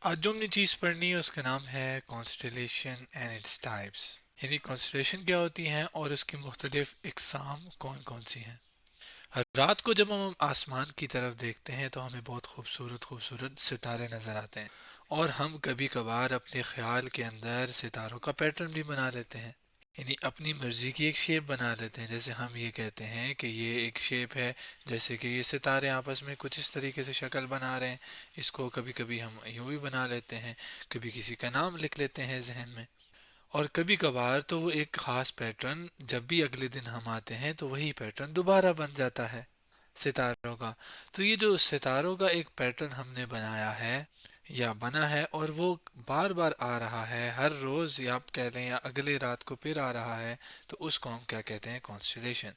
آج جو ہم نے چیز پڑھنی ہے اس کا نام ہے کانسٹلیشن اینڈ اٹس ٹائپس، یعنی کانسٹلیشن کیا ہوتی ہیں اور اس کی مختلف اقسام کون کون سی ہیں۔ رات کو جب ہم آسمان کی طرف دیکھتے ہیں تو ہمیں بہت خوبصورت خوبصورت ستارے نظر آتے ہیں، اور ہم کبھی کبھار اپنے خیال کے اندر ستاروں کا پیٹرن بھی بنا لیتے ہیں، یعنی اپنی مرضی کی ایک شیپ بنا لیتے ہیں۔ جیسے ہم یہ کہتے ہیں کہ یہ ایک شیپ ہے، جیسے کہ یہ ستارے آپس میں کچھ اس طریقے سے شکل بنا رہے ہیں، اس کو کبھی کبھی ہم یوں بھی بنا لیتے ہیں، کبھی کسی کا نام لکھ لیتے ہیں ذہن میں، اور کبھی کبھار تو وہ ایک خاص پیٹرن جب بھی اگلے دن ہم آتے ہیں تو وہی پیٹرن دوبارہ بن جاتا ہے ستاروں کا۔ تو یہ جو ستاروں کا ایک پیٹرن ہم نے بنایا ہے یا بنا ہے اور وہ بار بار آ رہا ہے ہر روز، یا آپ کہہ لیں یا اگلے رات کو پھر آ رہا ہے، تو اس کو ہم کیا کہتے ہیں؟ کانسٹلیشن،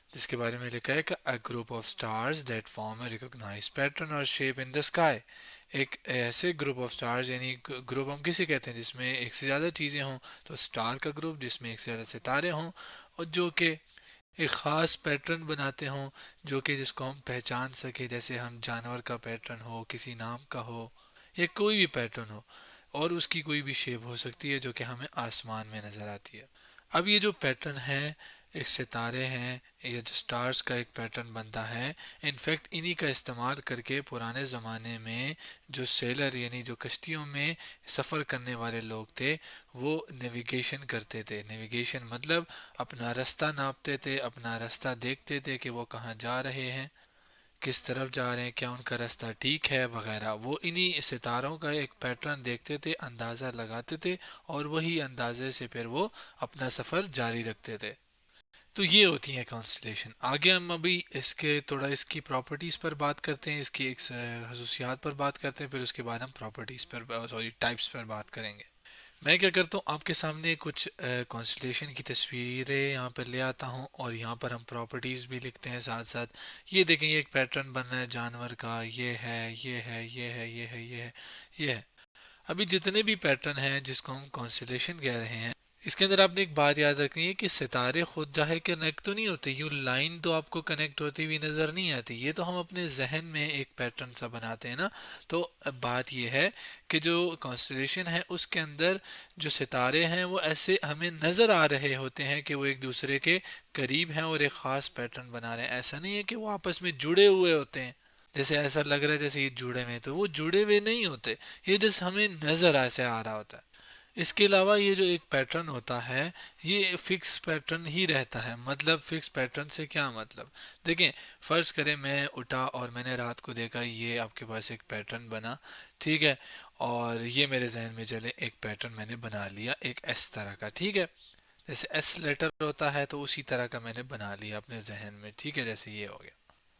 جس کے بارے میں لکھا ہے کہ a group of stars that form a recognized pattern or shape in the sky۔ ایک ایسے گروپ آف سٹارز، یعنی گروپ ہم کسے کہتے ہیں جس میں ایک سے زیادہ چیزیں ہوں، تو سٹار کا گروپ جس میں ایک سے زیادہ ستارے ہوں، اور جو کہ ایک خاص پیٹرن بناتے ہوں، جو کہ جس کو ہم پہچان سکے، جیسے ہم جانور کا پیٹرن ہو، کسی نام کا ہو، یا کوئی بھی پیٹرن ہو، اور اس کی کوئی بھی شیپ ہو سکتی ہے جو کہ ہمیں آسمان میں نظر آتی ہے۔ اب یہ جو پیٹرن ہے، ایک ستارے ہیں، یہ جو سٹارز کا ایک پیٹرن بنتا ہے، انفیکٹ انہی کا استعمال کر کے پرانے زمانے میں جو سیلر یعنی جو کشتیوں میں سفر کرنے والے لوگ تھے، وہ نیویگیشن کرتے تھے۔ نیویگیشن مطلب اپنا راستہ ناپتے تھے، اپنا راستہ دیکھتے تھے کہ وہ کہاں جا رہے ہیں، کس طرف جا رہے ہیں، کیا ان کا راستہ ٹھیک ہے وغیرہ۔ وہ انہی ستاروں کا ایک پیٹرن دیکھتے تھے، اندازہ لگاتے تھے، اور وہی اندازے سے پھر وہ اپنا سفر جاری رکھتے تھے۔ تو یہ ہوتی ہیں کانسٹلیشن۔ آگے ہم ابھی اس کے تھوڑا اس کی پراپرٹیز پر بات کرتے ہیں، اس کی ایک خصوصیات پر بات کرتے ہیں، پھر اس کے بعد ہم پراپرٹیز پر ٹائپس پر بات کریں گے۔ میں کیا کرتا ہوں، آپ کے سامنے کچھ کانسٹلیشن کی تصویریں یہاں پر لے آتا ہوں، اور یہاں پر ہم پراپرٹیز بھی لکھتے ہیں ساتھ ساتھ۔ یہ دیکھیں، یہ ایک پیٹرن بن رہا ہے جانور کا، یہ ہے، یہ ہے، یہ ہے، یہ ہے، یہ ہے، یہ ہے۔ ابھی جتنے بھی پیٹرن ہیں جس کو ہم کانسٹلیشن کہہ رہے ہیں، اس کے اندر آپ نے ایک بات یاد رکھنی ہے کہ ستارے خود ظاہر کنیکٹ تو نہیں ہوتے، یوں لائن تو آپ کو کنیکٹ ہوتی ہوئی نظر نہیں آتی، یہ تو ہم اپنے ذہن میں ایک پیٹرن سا بناتے ہیں نا۔ تو اب بات یہ ہے کہ جو کانسٹلیشن ہے اس کے اندر جو ستارے ہیں وہ ایسے ہمیں نظر آ رہے ہوتے ہیں کہ وہ ایک دوسرے کے قریب ہیں اور ایک خاص پیٹرن بنا رہے ہیں۔ ایسا نہیں ہے کہ وہ آپس میں جڑے ہوئے ہوتے ہیں، جیسے ایسا لگ رہا ہے جیسے یہ جڑے ہوئے ہیں، تو وہ جڑے ہوئے نہیں ہوتے، یہ جس ہمیں نظر ایسے آ رہا ہوتا ہے۔ اس کے علاوہ یہ جو ایک پیٹرن ہوتا ہے یہ فکس پیٹرن ہی رہتا ہے۔ مطلب فکس پیٹرن سے کیا مطلب؟ دیکھیں، فرض کریں میں اٹھا اور میں نے رات کو دیکھا یہ آپ کے پاس ایک پیٹرن بنا، ٹھیک ہے، اور یہ میرے ذہن میں چلے ایک پیٹرن میں نے بنا لیا ایک ایس طرح کا، ٹھیک ہے، جیسے ایس لیٹر ہوتا ہے تو اسی طرح کا میں نے بنا لیا اپنے ذہن میں، ٹھیک ہے، جیسے یہ ہو گیا۔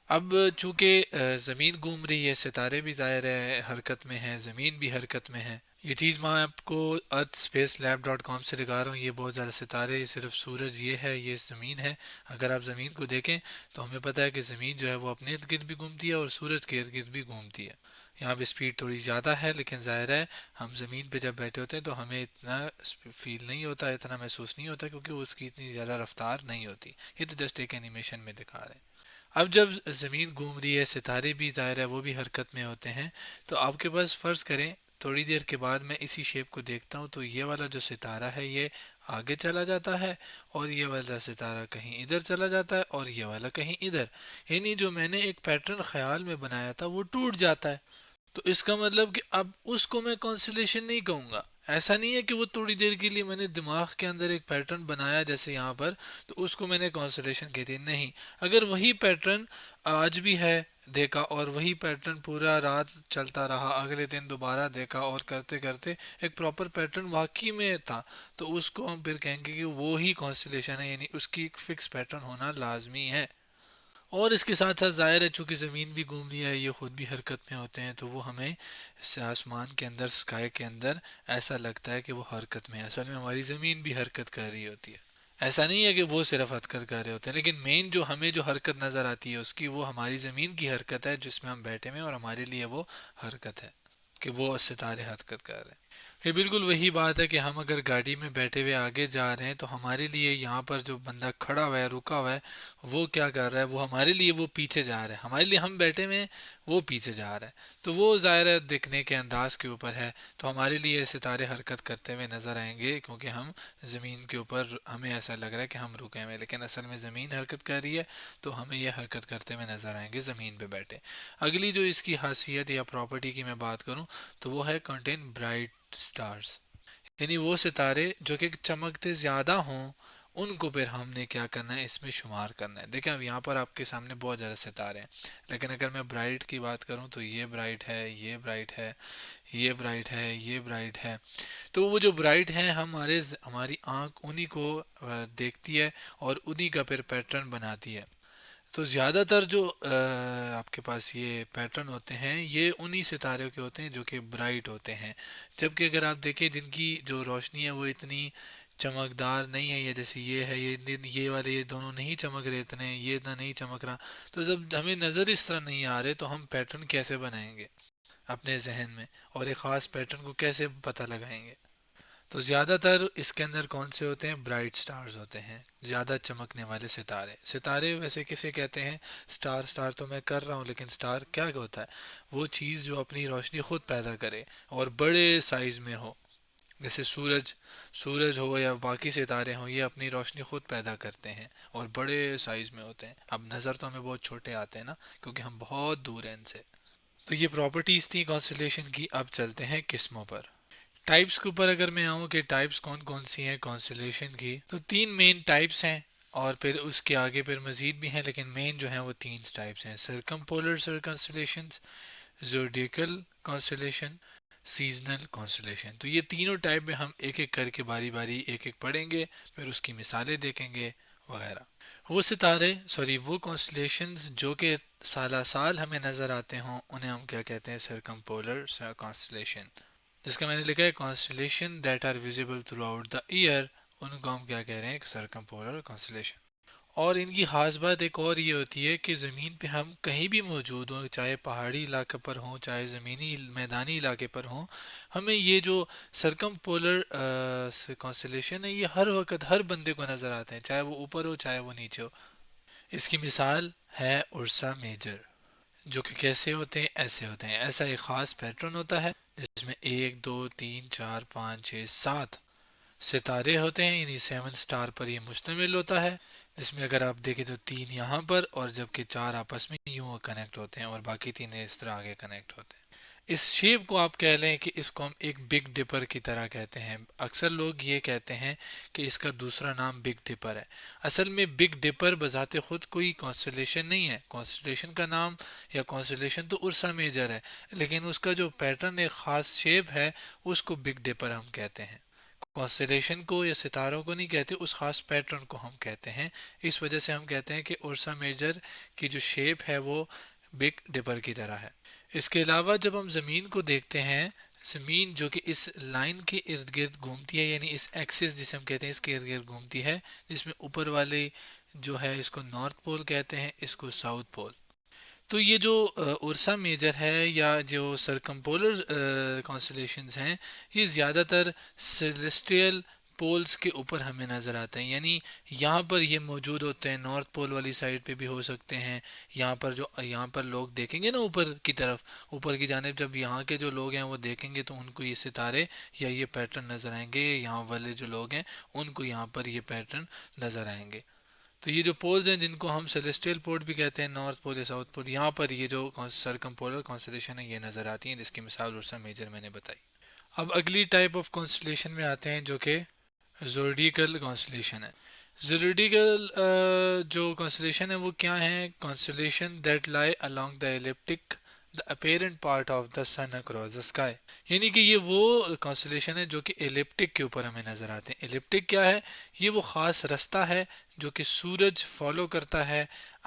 اب چونکہ زمین گھوم رہی ہے، ستارے بھی ظاہر ہے حرکت میں ہیں، زمین بھی حرکت میں ہے۔ یہ چیز میں آپ کو earthspacelab.com سے دکھا رہا ہوں، یہ بہت زیادہ ستارے، یہ صرف سورج یہ ہے، یہ زمین ہے۔ اگر آپ زمین کو دیکھیں تو ہمیں پتہ ہے کہ زمین جو ہے وہ اپنے ارد گرد بھی گھومتی ہے اور سورج کے ارد گرد بھی گھومتی ہے۔ یہاں پہ سپیڈ تھوڑی زیادہ ہے، لیکن ظاہر ہے ہم زمین پہ جب بیٹھے ہوتے ہیں تو ہمیں اتنا فیل نہیں ہوتا، اتنا محسوس نہیں ہوتا، کیونکہ اس کی اتنی زیادہ رفتار نہیں ہوتی۔ یہ تو جسٹ ایک اینیمیشن میں دکھا رہے ہیں۔ اب جب زمین گھوم رہی ہے، ستارے بھی ظاہر ہے وہ بھی حرکت میں ہوتے ہیں، تو آپ کے پاس فرض کریں تھوڑی دیر کے بعد میں اسی شیپ کو دیکھتا ہوں تو یہ والا جو ستارہ ہے یہ آگے چلا جاتا ہے، اور یہ والا ستارہ کہیں ادھر چلا جاتا ہے، اور یہ والا کہیں ادھر، یعنی جو میں نے ایک پیٹرن خیال میں بنایا تھا وہ ٹوٹ جاتا ہے۔ تو اس کا مطلب کہ اب اس کو میں کانسلیشن نہیں کہوں گا۔ ایسا نہیں ہے کہ وہ تھوڑی دیر کے لیے میں نے دماغ کے اندر ایک پیٹرن بنایا جیسے یہاں پر، تو اس کو میں نے کانسلیشن کہہ دی، نہیں۔ اگر وہی پیٹرن آج بھی ہے دیکھا، اور وہی پیٹرن پورا رات چلتا رہا، اگلے دن دوبارہ دیکھا، اور کرتے کرتے ایک پراپر پیٹرن واقعی میں تھا، تو اس کو ہم پھر کہیں گے کہ وہی کانسلیشن ہے، یعنی اس کی ایک فکس پیٹرن ہونا لازمی ہے۔ اور اس کے ساتھ ساتھ ظاہر ہے چونکہ زمین بھی گھوم رہی ہے، یہ خود بھی حرکت میں ہوتے ہیں، تو وہ ہمیں اس آسمان کے اندر، اسکائی کے اندر ایسا لگتا ہے کہ وہ حرکت میں ہے، اصل میں ہماری زمین بھی حرکت کر رہی ہوتی ہے۔ ایسا نہیں ہے کہ وہ صرف حرکت کر رہے ہوتے ہیں، لیکن مین جو ہمیں جو حرکت نظر آتی ہے اس کی، وہ ہماری زمین کی حرکت ہے جس میں ہم بیٹھے ہوئے ہیں، اور ہمارے لیے وہ حرکت ہے کہ وہ ستارے حرکت کر رہے ہیں۔ یہ بالکل وہی بات ہے کہ ہم اگر گاڑی میں بیٹھے ہوئے آگے جا رہے ہیں تو ہمارے لیے یہاں پر جو بندہ کھڑا ہوا ہے، رکا ہوا ہے، وہ کیا کر رہا ہے؟ وہ ہمارے لیے وہ پیچھے جا رہا ہے، ہمارے لیے ہم بیٹھے ہوئے ہیں، وہ پیچھے جا رہا ہے، تو وہ ظاہر ہے دکھنے کے انداز کے اوپر ہے، تو ہمارے لیے ستارے حرکت کرتے ہوئے نظر آئیں گے کیونکہ ہم زمین کے اوپر، ہمیں ایسا لگ رہا ہے کہ ہم رکے ہوئے ہیں، لیکن اصل میں زمین حرکت کر رہی ہے، تو ہمیں یہ حرکت کرتے ہوئے نظر آئیں گے زمین پہ بیٹھے۔ اگلی جو اس کی خاصیت یا پراپرٹی کی میں بات کروں تو وہ ہے کنٹین برائٹ سٹارز، یعنی وہ ستارے جو کہ چمکتے زیادہ ہوں ان کو پھر ہم نے کیا کرنا ہے، اس میں شمار کرنا ہے۔ دیکھیں اب یہاں پر آپ کے سامنے بہت زیادہ ستارے ہیں، لیکن اگر میں برائٹ کی بات کروں تو یہ برائٹ ہے، یہ برائٹ ہے، یہ برائٹ ہے، یہ برائٹ ہے، تو وہ جو برائٹ ہیں ہماری آنکھ انہی کو دیکھتی ہے اور انہی کا پھر پیٹرن بناتی ہے۔ تو زیادہ تر جو آپ کے پاس یہ پیٹرن ہوتے ہیں یہ انہی ستاروں کے ہوتے ہیں جو کہ برائٹ ہوتے ہیں، جبکہ اگر آپ دیکھیں جن کی جو روشنی ہے وہ اتنی چمکدار نہیں ہے، یا جیسے یہ ہے، یہ والے یہ دونوں نہیں چمک رہے اتنے، یہ اتنا نہیں چمک رہا، تو جب ہمیں نظر اس طرح نہیں آ رہے تو ہم پیٹرن کیسے بنائیں گے اپنے ذہن میں، اور ایک خاص پیٹرن کو کیسے پتہ لگائیں گے؟ تو زیادہ تر اس کے اندر کون سے ہوتے ہیں؟ برائٹ سٹارز ہوتے ہیں، زیادہ چمکنے والے ستارے۔ ستارے ویسے کسے کہتے ہیں؟ سٹار تو میں کر رہا ہوں، لیکن سٹار کیا ہوتا ہے؟ وہ چیز جو اپنی روشنی خود پیدا کرے اور بڑے سائز میں ہو، جیسے سورج ہو یا باقی ستارے ہوں، یہ اپنی روشنی خود پیدا کرتے ہیں اور بڑے سائز میں ہوتے ہیں۔ اب نظر تو ہمیں بہت چھوٹے آتے ہیں نا، کیونکہ ہم بہت دور ہیں ان سے۔ تو یہ پراپرٹیز تھیں کانسٹیلیشن کی، اب چلتے ہیں قسموں پر۔ ٹائپس کے اوپر اگر میں آؤں کہ ٹائپس کون کون سی ہیں کانسٹیلیشن کی، تو تین مین ٹائپس ہیں، اور پھر اس کے آگے پھر مزید بھی ہیں، لیکن مین جو ہیں وہ تین ٹائپس ہیں: سرکم پولر سر کانسٹیلیشنز، زوڈیکل کانسٹیلیشن، سیزنل کانسٹیلیشن۔ تو یہ تینوں ٹائپ میں ہم ایک ایک کر کے باری باری ایک ایک پڑھیں گے، پھر اس کی مثالیں دیکھیں گے وغیرہ۔ وہ کانسٹیلیشنز جو کہ سالہ سال ہمیں نظر آتے ہوں انہیں ہم کیا کہتے ہیں؟ Circumpolar constellation. جس کا میں نے لکھا ہے constellation that are visible throughout the year, ان کو ہم کیا کہہ رہے ہیں؟ Circumpolar constellation. اور ان کی خاص بات ایک اور یہ ہوتی ہے کہ زمین پہ ہم کہیں بھی موجود ہوں، چاہے پہاڑی علاقے پر ہوں چاہے زمینی میدانی علاقے پر ہوں، ہمیں یہ جو سرکم پولر کانسٹیلیشن ہے یہ ہر وقت ہر بندے کو نظر آتے ہیں، چاہے وہ اوپر ہو چاہے وہ نیچے ہو۔ اس کی مثال ہے ارسا میجر، جو کہ کیسے ہوتے ہیں؟ ایسے ہوتے ہیں، ایسا ایک خاص پیٹرن ہوتا ہے جس میں 1 2 3 4 5 6 7 ستارے ہوتے ہیں، یعنی 7 سٹار پر یہ مشتمل ہوتا ہے، جس میں اگر آپ دیکھیں تو 3 یہاں پر، اور جبکہ 4 آپس میں یوں کنیکٹ ہوتے ہیں اور باقی 3 اس طرح آگے کنیکٹ ہوتے ہیں۔ اس شیپ کو آپ کہہ لیں کہ اس کو ہم ایک بگ ڈپر کی طرح کہتے ہیں، اکثر لوگ یہ کہتے ہیں کہ اس کا دوسرا نام بگ ڈپر ہے۔ اصل میں بگ ڈپر بذات خود کوئی کانسٹیلیشن نہیں ہے، کانسٹیلیشن کا نام یا کانسٹیلیشن تو ارسا میجر ہے، لیکن اس کا جو پیٹرن ایک خاص شیپ ہے اس کو بگ ڈپر ہم کہتے ہیں۔ کانسٹیلیشن کو یا ستاروں کو نہیں کہتے، اس خاص پیٹرن کو ہم کہتے ہیں، اس وجہ سے ہم کہتے ہیں کہ ارسا میجر کی جو شیپ ہے وہ بگ ڈپر کی طرح ہے۔ اس کے علاوہ جب ہم زمین کو دیکھتے ہیں، زمین جو کہ اس لائن کے ارد گرد گھومتی ہے، یعنی اس ایکسس جسے ہم کہتے ہیں اس کے ارد گرد گھومتی ہے، جس میں اوپر والے جو ہے اس کو نارتھ پول کہتے ہیں، اس کو ساؤتھ پول۔ تو یہ جو ارسا میجر ہے یا جو سرکمپولر کانسٹیلیشنز ہیں، یہ زیادہ تر سیلسٹیل پولز کے اوپر ہمیں نظر آتے ہیں، یعنی یہاں پر یہ موجود ہوتے ہیں، نارتھ پول والی سائڈ پہ بھی ہو سکتے ہیں، یہاں پر لوگ دیکھیں گے نا اوپر کی طرف، اوپر کی جانب جب یہاں کے جو لوگ ہیں وہ دیکھیں گے تو ان کو یہ ستارے یا یہ پیٹرن نظر آئیں گے، یہاں والے جو لوگ ہیں ان کو یہاں پر یہ پیٹرن نظر آئیں گے۔ تو یہ جو پولز ہیں جن کو ہم سیلسٹیل پول بھی کہتے ہیں، نارتھ پول یا ساؤتھ پول، یہاں پر یہ جو سرکم پولر کانسٹیلیشن ہے یہ نظر آتی ہیں، جس کی مثال ارسا میجر میں نے بتائی۔ اب اگلی ٹائپ آف کانسٹیلیشن میں آتے ہیں جو کہ زوڈیکل کانسٹیلیشن ہے۔ زوڈیکل جو کانسٹیلیشن ہے وہ کیا ہے؟ کانسٹیلیشن دیٹ لائی along the elliptic the apparent part of the sun across the sky، یعنی کہ یہ وہ کانسٹیلیشن ہے جو کہ ایلپٹک کے اوپر ہمیں نظر آتے ہیں۔ ایلپٹک کیا ہے؟ یہ وہ خاص رستہ ہے جو کہ سورج فالو کرتا ہے،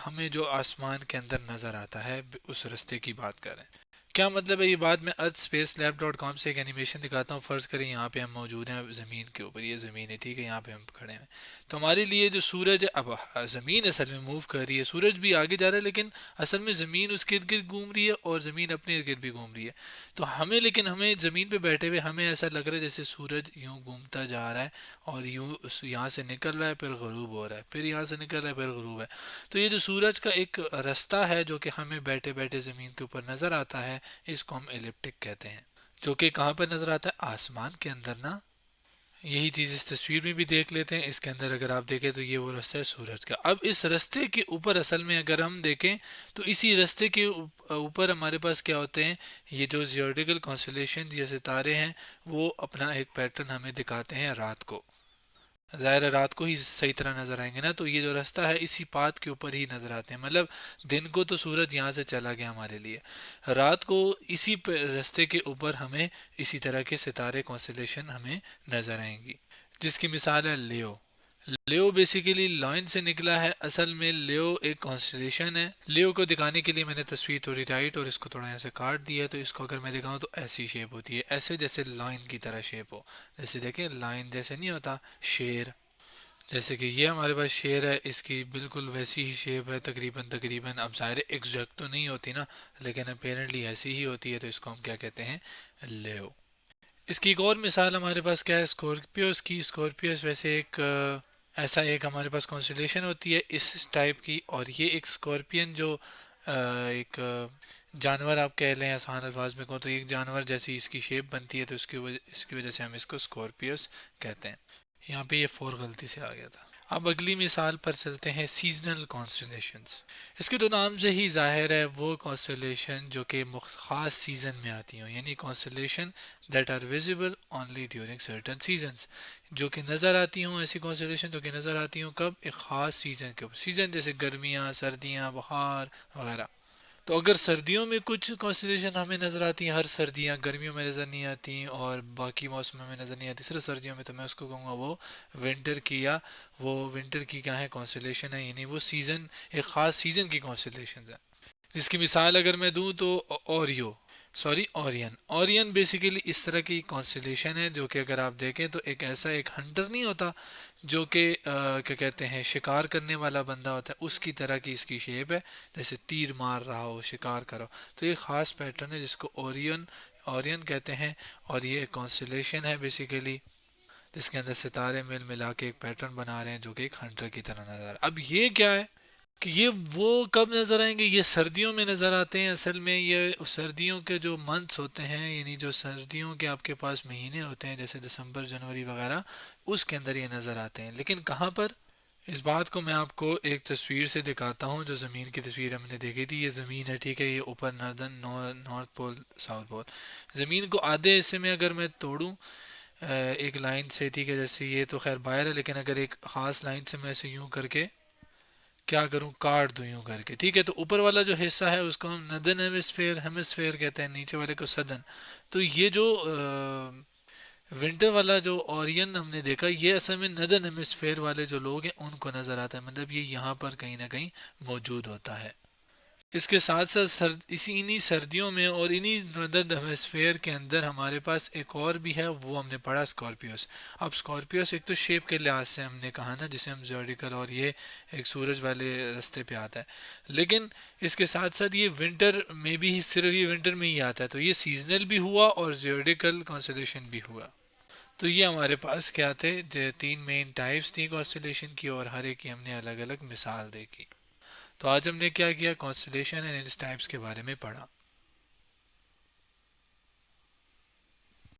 ہمیں جو آسمان کے اندر نظر آتا ہے، اس رستے کی بات کر رہے ہیں۔ کیا مطلب ہے یہ بات؟ میں earthspacelab.com سے ایک اینیمیشن دکھاتا ہوں. فرض کریں یہاں پہ ہم موجود ہیں زمین کے اوپر، یہ زمین ہے ٹھیک ہے، یہاں پہ ہم کھڑے ہیں. تو ہمارے لیے جو سورج ہے، اب زمین اصل میں موو کر رہی ہے، سورج بھی آگے جا رہا ہے، لیکن اصل میں زمین اس کے ارد گرد گھوم رہی ہے اور زمین اپنے ارد گرد بھی گھوم رہی ہے. تو ہمیں، لیکن ہمیں زمین پہ بیٹھے ہوئے ہمیں ایسا لگ رہا ہے جیسے سورج یوں گھومتا جا رہا ہے اور یوں یہاں سے نکل رہا ہے پھر غروب ہو رہا ہے، پھر یہاں سے نکل رہا ہے پھر غروب ہے. تو یہ جو سورج کا ایک رستہ ہے جو کہ ہمیں بیٹھے بیٹھے زمین کے اوپر نظر آتا ہے، اس کو ہم ایلپٹک کہتے ہیں. جو کہ کہاں پر نظر آتا ہے؟ آسمان کے اندر نا. یہی چیز اس تصویر میں بھی دیکھ لیتے ہیں. اس کے اندر اگر آپ دیکھیں تو یہ وہ رستہ ہے سورج کا. اب اس رستے کے اوپر اصل میں اگر ہم دیکھیں تو اسی رستے کے اوپر ہمارے پاس کیا ہوتے ہیں؟ یہ جو زیوڈیکل کانسٹیلیشن یا ستارے ہیں وہ اپنا ایک پیٹرن ہمیں دکھاتے ہیں رات کو. ظاہر ہے رات کو ہی صحیح طرح نظر آئیں گے نا. تو یہ جو راستہ ہے اسی پات کے اوپر ہی نظر آتے ہیں. مطلب دن کو تو سورج یہاں سے چلا گیا ہمارے لیے، رات کو اسی راستے کے اوپر ہمیں اسی طرح کے ستارے کانسٹیلیشن ہمیں نظر آئیں گی، جس کی مثال ہے لیو. لیو بیسیکلی لائن سے نکلا ہے. اصل میں لیو ایک کانسٹیلیشن ہے. لیو کو دکھانے کے لیے میں نے تصویر تھوڑی ٹائٹ اور اس کو تھوڑا ایسے کاٹ دیا ہے. تو اس کو اگر میں دکھاؤں تو ایسی شیپ ہوتی ہے، ایسے جیسے لائن کی طرح شیپ ہو. جیسے دیکھیں لائن جیسے نہیں ہوتا شیر، جیسے کہ یہ ہمارے پاس شیر ہے، اس کی بالکل ویسی ہی شیپ ہے تقریباً. اب ظاہر ایگزیکٹ تو نہیں ہوتی نا، لیکن اپیرنٹلی ایسی ہی ہوتی ہے. تو اس کو ہم کیا کہتے ہیں؟ لیو. اس کی ایک اور مثال ہمارے پاس کیا ہے؟ اسکورپیوس کی. اسکورپیوس ویسے ایک ایسا ایک ہمارے پاس کانسٹیلیشن ہوتی ہے اس ٹائپ کی. اور یہ ایک اسکورپین جو ایک جانور آپ کہہ لیں آسان الفاظ میں کہوں تو ایک جانور جیسی اس کی شیپ بنتی ہے. تو اس کی وجہ سے ہم اس کو اسکورپیوس کہتے ہیں. یہاں پہ یہ فور غلطی سے آ گیا تھا. اب اگلی مثال پر چلتے ہیں، سیزنل کانسٹیلیشنز. اس کے تو نام سے ہی ظاہر ہے وہ کانسٹیلیشن جو کہ خاص سیزن میں آتی ہوں، یعنی constellation that are visible only during certain seasons. جو کہ نظر آتی ہوں، ایسی کانسٹیلیشن جو کہ نظر آتی ہوں کب؟ ایک خاص سیزن کے اوپر. سیزن جیسے گرمیاں، سردیاں، بہار وغیرہ. تو اگر سردیوں میں کچھ کانسٹیلیشن ہمیں نظر آتی ہیں، ہر سردیاں گرمیوں میں نظر نہیں آتی اور باقی موسموں میں نظر نہیں آتی، صرف سردیوں میں، تو میں اس کو کہوں گا وہ ونٹر کی، یا وہ ونٹر کی کیا ہے؟ کانسٹیلیشن ہے. یعنی وہ سیزن، ایک خاص سیزن کی کانسٹیلیشن ہے. جس کی مثال اگر میں دوں تو اورین. اورین بیسیکلی اس طرح کی کانسٹیلیشن ہے جو کہ اگر آپ دیکھیں تو ایک ایسا ایک ہنٹر نہیں ہوتا جو کہ کیا کہتے ہیں شکار کرنے والا بندہ ہوتا ہے، اس کی طرح کی اس کی شیپ ہے، جیسے تیر مار رہا ہو، شکار کرو. تو یہ خاص پیٹرن ہے جس کو اورین کہتے ہیں. اور یہ ایک کانسٹیلیشن ہے بیسیکلی، جس کے اندر ستارے مل ملا کے ایک پیٹرن بنا رہے ہیں جو کہ ایک ہنٹر کی طرح نظر آ رہا ہے. اب یہ کیا ہے کہ یہ وہ کب نظر آئیں گے؟ یہ سردیوں میں نظر آتے ہیں. اصل میں یہ سردیوں کے جو منتھس ہوتے ہیں، یعنی جو سردیوں کے آپ کے پاس مہینے ہوتے ہیں جیسے دسمبر، جنوری وغیرہ، اس کے اندر یہ نظر آتے ہیں. لیکن کہاں پر؟ اس بات کو میں آپ کو ایک تصویر سے دکھاتا ہوں. جو زمین کی تصویر ہم نے دیکھی تھی، یہ زمین ہے ٹھیک ہے، یہ اوپر نارتھ پول، ساؤتھ پول. زمین کو آدھے حصے میں اگر میں توڑوں ایک لائن سے، ٹھیک ہے، جیسے یہ تو خیر باہر ہے، لیکن اگر ایک خاص لائن سے میں اسے یوں کر کے کیا کروں؟ کاٹ دوں یوں کر کے، ٹھیک ہے. تو اوپر والا جو حصہ ہے اس کو ہم ندن ہیمسفیئر کہتے ہیں، نیچے والے کو سدن. تو یہ جو ونٹر والا جو اورین ہم نے دیکھا، یہ اصل میں ندن ہیمسفیئر والے جو لوگ ہیں ان کو نظر آتا ہے. مطلب یہ یہاں پر کہیں نہ کہیں موجود ہوتا ہے. اس کے ساتھ ساتھ انہی سردیوں میں اور انہی ندن ہیمسفیئر کے اندر ہمارے پاس ایک اور بھی ہے، وہ ہم نے پڑھا اسکارپیوس. اب اسکارپیوس ایک تو شیپ کے لحاظ سے ہم نے کہا نا، جسے ہم زوڈیکل، اور یہ ایک سورج والے رستے پہ آتا ہے. لیکن اس کے ساتھ ساتھ یہ ونٹر میں بھی، صرف یہ ونٹر میں ہی آتا ہے. تو یہ سیزنل بھی ہوا اور زیوڈیکل کانسٹیلیشن بھی ہوا. تو یہ ہمارے پاس کیا تھے؟ تین مین ٹائپس تھیں کانسٹیلیشن کی، اور ہر ایک کی ہم نے الگ الگ مثال دیکھی. تو آج ہم نے کیا کیا؟ کانسٹیلیشن اینڈ اٹس ٹائپس کے بارے میں پڑھا.